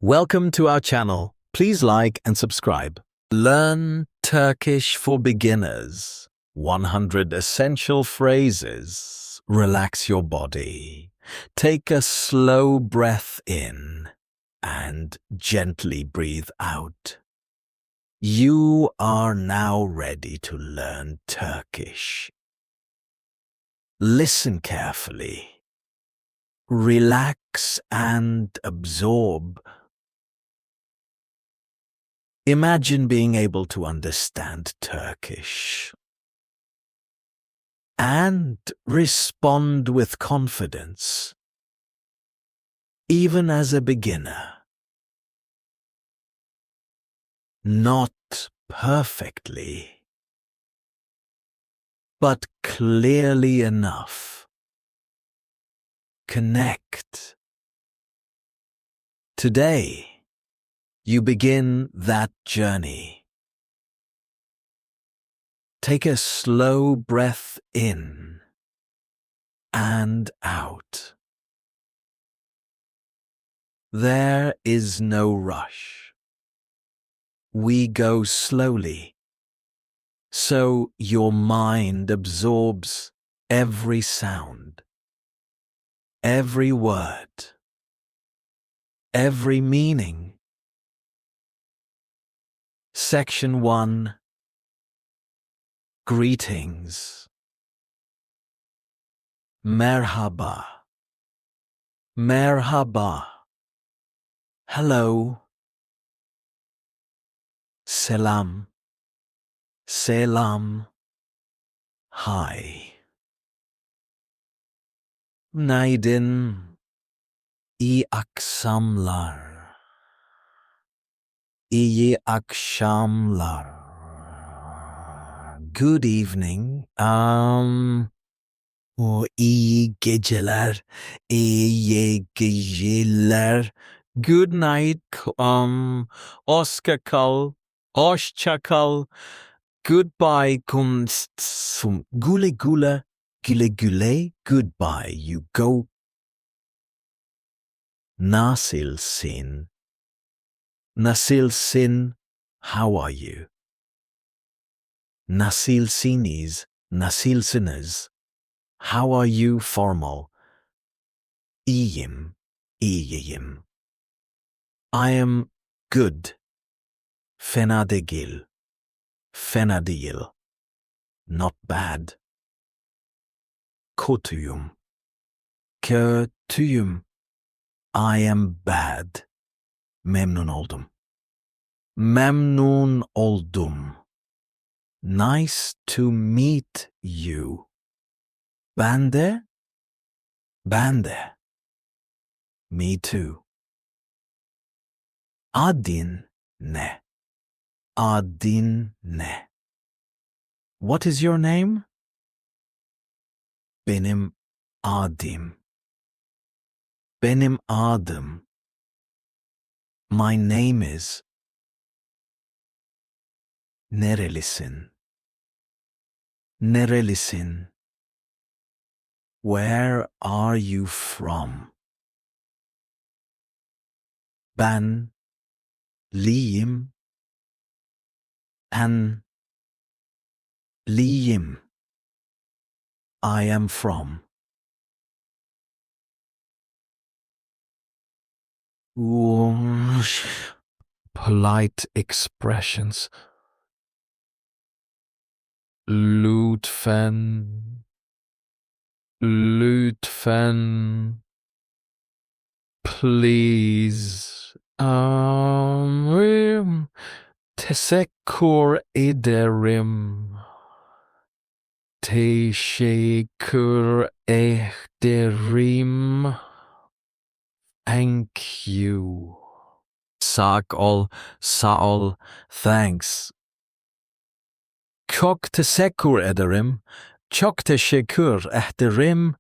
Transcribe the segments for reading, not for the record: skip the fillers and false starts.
Welcome to our channel. Please like and subscribe. Learn Turkish for beginners. 100 essential phrases. Relax your body. Take a slow breath in and gently breathe out. You are now ready to learn Turkish. Listen carefully. Relax and absorb. Imagine being able to understand Turkish and respond with confidence, even as a beginner. Not perfectly, but clearly enough. Connect. Today, you begin that journey. Take a slow breath in and out. There is no rush. We go slowly, so your mind absorbs every sound, every word, every meaning. Section 1. Greetings. Merhaba. Merhaba. Hello. Selam. Selam. Hi. Günaydın. İyi akşamlar. İyi akşamlar. Good evening. O iyi geceler. İyi geceler. Good night. Hoşça kal. Hoşça kal. Goodbye. Güle güle. Güle güle. Goodbye. You go. Nasılsın? Nasılsın? How are you? Nasılsınız? Nasılsınız? How are you? Formal. İyiyim. İyiyim. I am good. Fena değil. Fena değil. Not bad. Kötüyüm. Kötüyüm. I am bad. Memnun oldum. Memnun oldum. Nice to meet you. Ben de. Ben de. Me too. Adin ne? Adin ne? What is your name? Benim adım. Benim adım. My name is. Nerelisin? Nerelisin? Where are you from? Ben liyim. Ben liyim. I am from. Polite expressions. Lütfen. Lütfen. Please. Teşekkür ederim. Teşekkür ederim. Thank you. Sağ ol, thanks. Çok teşekkür ederim. Çok teşekkür ederim.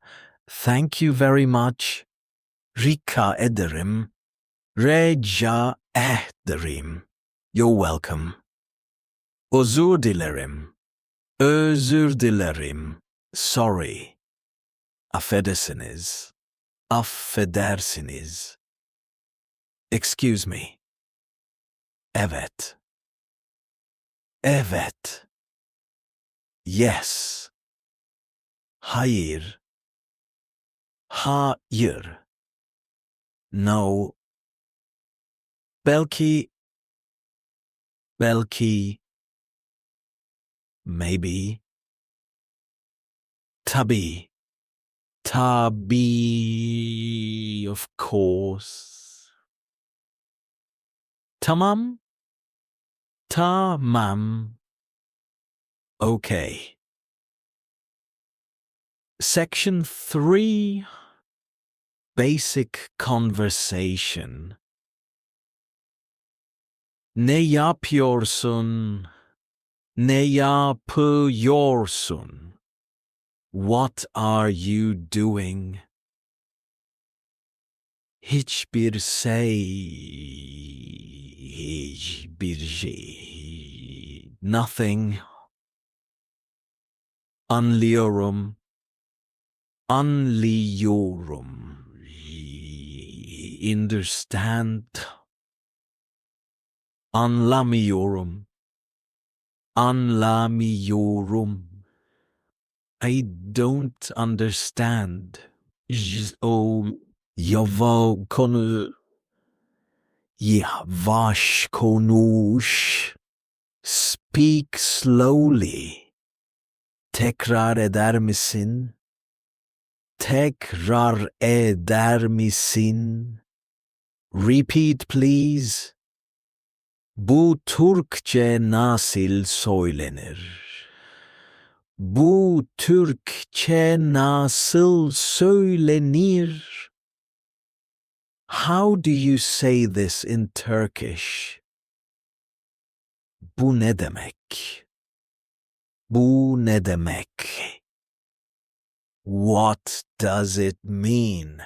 Thank you very much. Rica ederim. Rica ederim. You're welcome. Özür dilerim. Özür dilerim. Sorry. Affedersiniz. Affedersiniz. Excuse me. Evet. Evet. Yes. Hayır. Hayır. No. Belki. Belki. Maybe. Tabii. Tabii. Of course. Tamam. Tamam. Okay. Section 3. Basic conversation. Ne yapıyorsun? Ne yapıyorsun? What are you doing? Hiçbir şey. Nothing. Anlıyorum. Anlıyorum. Understand. Anlamıyorum. Anlamıyorum. I don't understand. O konu yavaş konuş. Speak slowly. Tekrar eder misin? Tekrar eder misin? Repeat please. Bu Türkçe nasıl söylenir? Bu Türkçe nasıl söylenir? How do you say this in Turkish? Bu ne demek? Bu ne demek? What does it mean?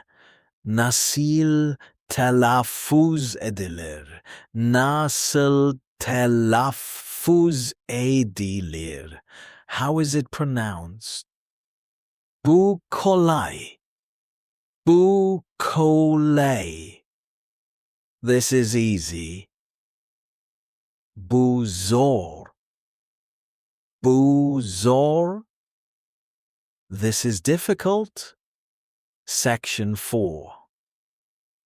Nasıl telaffuz edilir? Nasıl telaffuz edilir? How is it pronounced? Bu kolay. Bu kolay. This is easy. Bu zor. Bu zor. This is difficult. Section 4.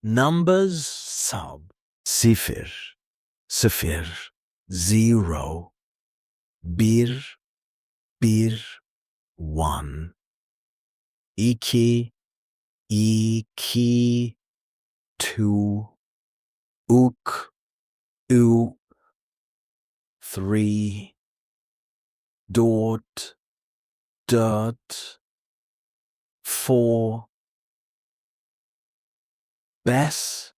Numbers sub. Sifir. Sıfır. Zero. Bir. Bir. One. İki. İki. Two. Uk. U. Three. Dort. Dirt. Four. Bess.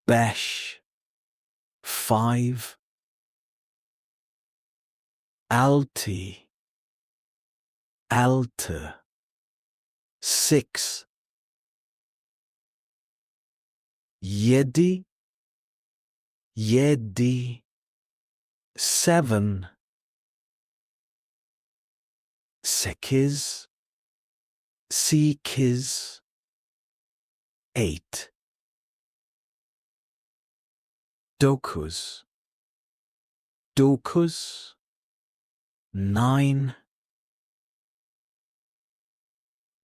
Besh. Five. Alti. Alte. Six. Yedi. Yedi. Seven. Sekiz. Sekiz. Eight. Dokuz. Dokuz. Nine.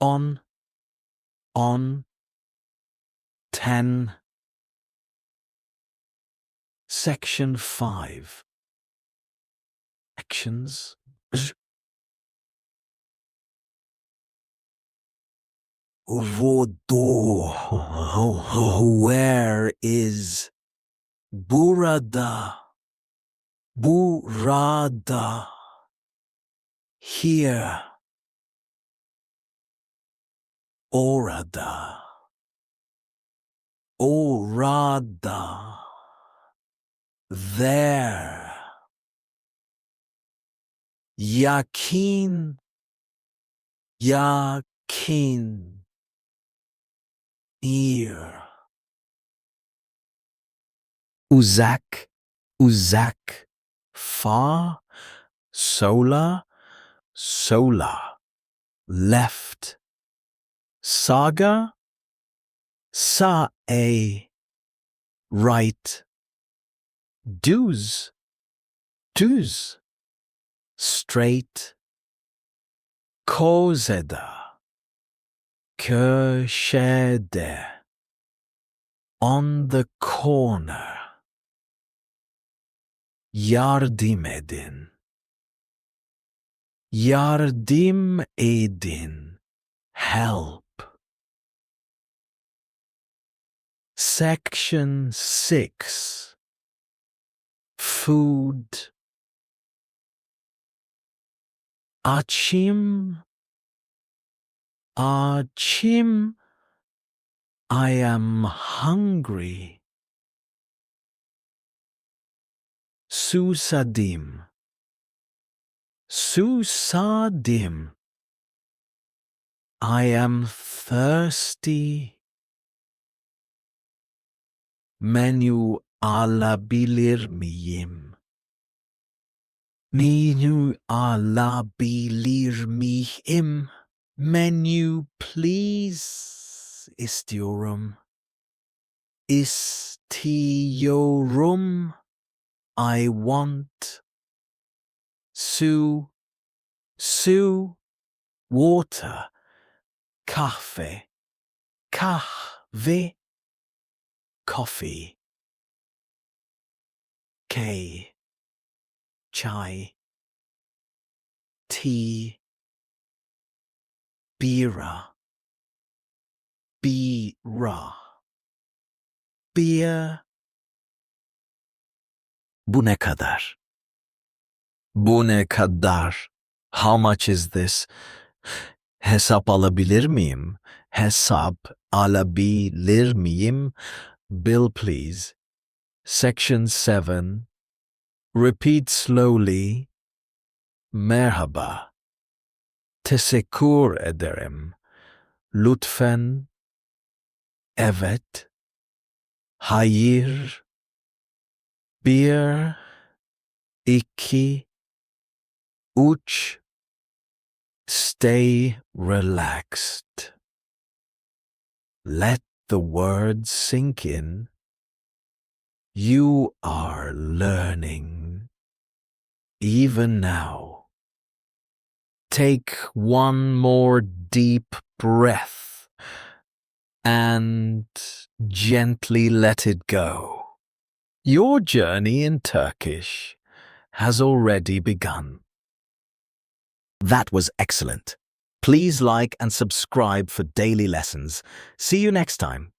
On. 10. Section 5. Actions. Where is burada? Burada. Here. Orada. Orada. There. Yakin. Yakin. Near. Uzak. Uzak. Far. Solar. Solar. Left. Saga. Sa-a. right, düz, düz, straight, kozeda, köşede, on the corner, yardım edin, yardım edin, help. Section 6. Food. Açım, açım, I am hungry. Susadim, susadim, I am thirsty. Menü alabilir miyim? Menü alabilir miyim? Menu please istiyorum. İstiyorum. I want. Su. Water. Kahve. Kahve. Coffee. K. Chai. Tea. Bira. Bira. Beer. Bu ne kadar? Bu ne kadar? How much is this? Hesap alabilir miyim? Hesap alabilir miyim? Bill, please. Section 7. Repeat slowly. Merhaba. Teşekkür ederim. Lütfen. Evet. Hayır. Bir. İki. Üç. Stay relaxed. Let the words sink in. You are learning. Even now. Take one more deep breath and gently let it go. Your journey in Turkish has already begun. That was excellent. Please like and subscribe for daily lessons. See you next time.